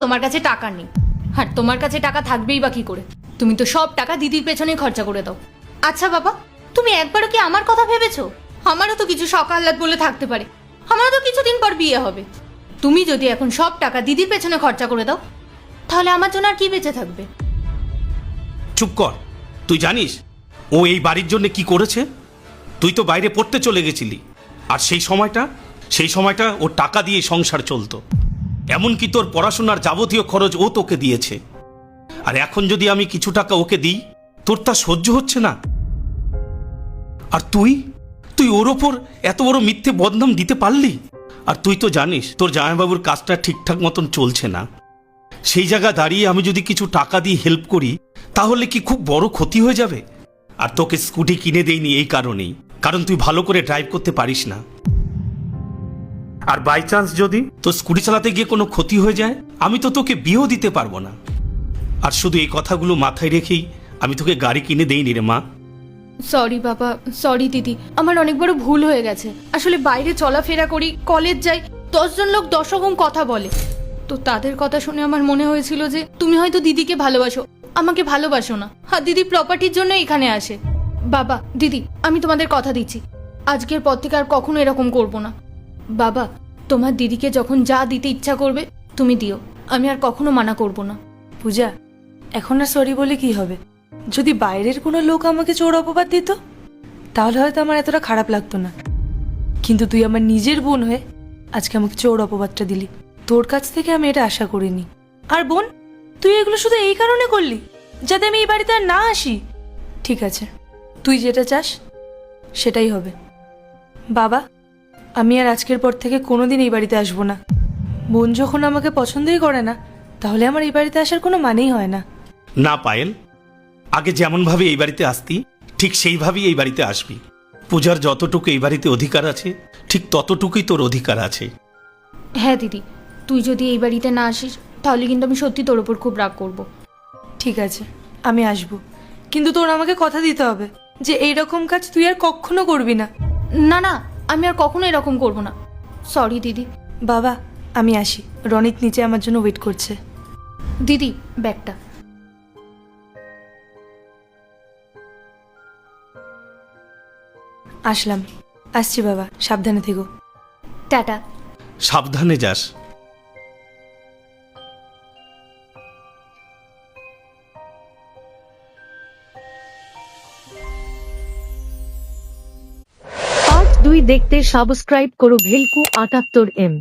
তোমার কাছে টাকা নেই, আর তোমার কাছে টাকা থাকবেই বা কি করে? তুমি তো সব টাকা দিদির পেছনে খরচা করে দাও। আচ্ছা বাবা, তুমি একবারও কি আমার কথা ভেবেছো? আমারও তো কিছু শখ আহ্লাদ বলে থাকতে পারে, আমারও তো কিছুদিন পর বিয়ে হবে। তুমি যদি এখন সব টাকা দিদির পেছনে খরচা করে দাও, তাহলে আমার জন্য আর কি বেঁচে থাকবে? চুপ কর। তুই জানিস ও এই বাড়ির জন্য কি করেছে? তুই তো বাইরে পড়তে চলে গেছিলি, আর সেই সময়টা ও টাকা দিয়ে সংসার চলতো। এমনকি তোর পড়াশোনার যাবতীয় খরচ ও তোকে দিয়েছে। আর এখন যদি আমি কিছু টাকা ওকে দিই, তোর তা সহ্য হচ্ছে না। আর তুই ওর ওপর এত বড় মিথ্যে বদনাম দিতে পারলি? আর তুই তো জানিস তোর জামাইবাবুর কাজটা ঠিকঠাক মতন চলছে না। সেই জায়গা দাঁড়িয়ে আমি যদি কিছু টাকা দিয়ে হেল্প করি, তাহলে কি খুব বড় ক্ষতি হয়ে যাবে? আর তোকে স্কুটি কিনে দেইনি এই কারণেই, কারণ তুই ভালো করে ড্রাইভ করতে পারিস না। আর বাই চান্স যদি তোর স্কুটি চালাতে গিয়ে কোনো ক্ষতি হয়ে যায়, আমি তো তোকে বিয়েও দিতে পারবো না। আর শুধু এই কথাগুলো মাথায় রেখেই আমি তোকে গাড়ি কিনে দেইনি রে মা। সরি বাবা, সরি দিদি, আমার অনেক বড় ভুল হয়ে গেছে। আসলে বাইরে চলাফেরা করি, কলেজ যাই, 10 জন লোক 10 রকম কথা বলে, তো তাদের কথা শুনে আমার মনে হয়েছিল যে তুমি হয়তো দিদিকে ভালোবাসো, আমাকে ভালোবাসো না, আর দিদি প্রপার্টির জন্য এখানে আসে। বাবা দিদি, আমি তোমাদের কথা দিচ্ছি, আজকের পর থেকে আর কখনো এরকম করব না। বাবা, তোমার দিদিকে যখন যা দিতে ইচ্ছা করবে তুমি দিও, আমি আর কখনো মানা করব না। পূজা, এখন আর সরি বলে কি হবে? যদি বাইরের কোনো লোক আমাকে চোর অপবাদ দিত, তাহলে হয়তো আমার এতটা খারাপ লাগতো না। কিন্তু তুই আমার নিজের বোন হয়ে আজকে আমাকে চোর অপবাদটা দিলি। তোর কাছ থেকে আমি এটা আশা করিনি। আর বোন, তুই এগুলো শুধু এই কারণে করলি যাতে আমি এই বাড়িতে আর না আসি? ঠিক আছে, তুই যেটা চাস সেটাই হবে। বাবা, আমি আর আজকের পর থেকে কোনোদিন এই বাড়িতে আসবো না। বোন যখন আমাকে পছন্দই করে না, তাহলে আমার এই বাড়িতে আসার কোনো মানেই হয় না। না পায়েল, আগে যেমনভাবে এই বাড়িতে আসতি ঠিক সেইভাবেই এই বাড়িতে আসবি। পূজার যতটুকু এই বাড়িতে অধিকার আছে, ঠিক ততটুকুই তোর অধিকার আছে। হ্যাঁ দিদি, তুই যদি এই বাড়িতে না আসিস তাহলে কিন্তু আমি সত্যি তোর ওপর খুব রাগ করব। ঠিক আছে, আমি আসবো, কিন্তু তোর আমাকে কথা দিতে হবে যে এই রকম কাজ তুই আর কখনো করবি না। না না, আমি আর কখনো এরকম করব না। সরি দিদি। বাবা, আমি আসি, রনিত নিচে আমার জন্য ওয়েট করছে। দিদি, ব্যাগটা। আসলাম, আসছি বাবা, সাবধানে থেকো। টাটা। সাবধানে যাস। পার্ট 2 দেখতে সাবস্ক্রাইব করো ভেলকু 78M।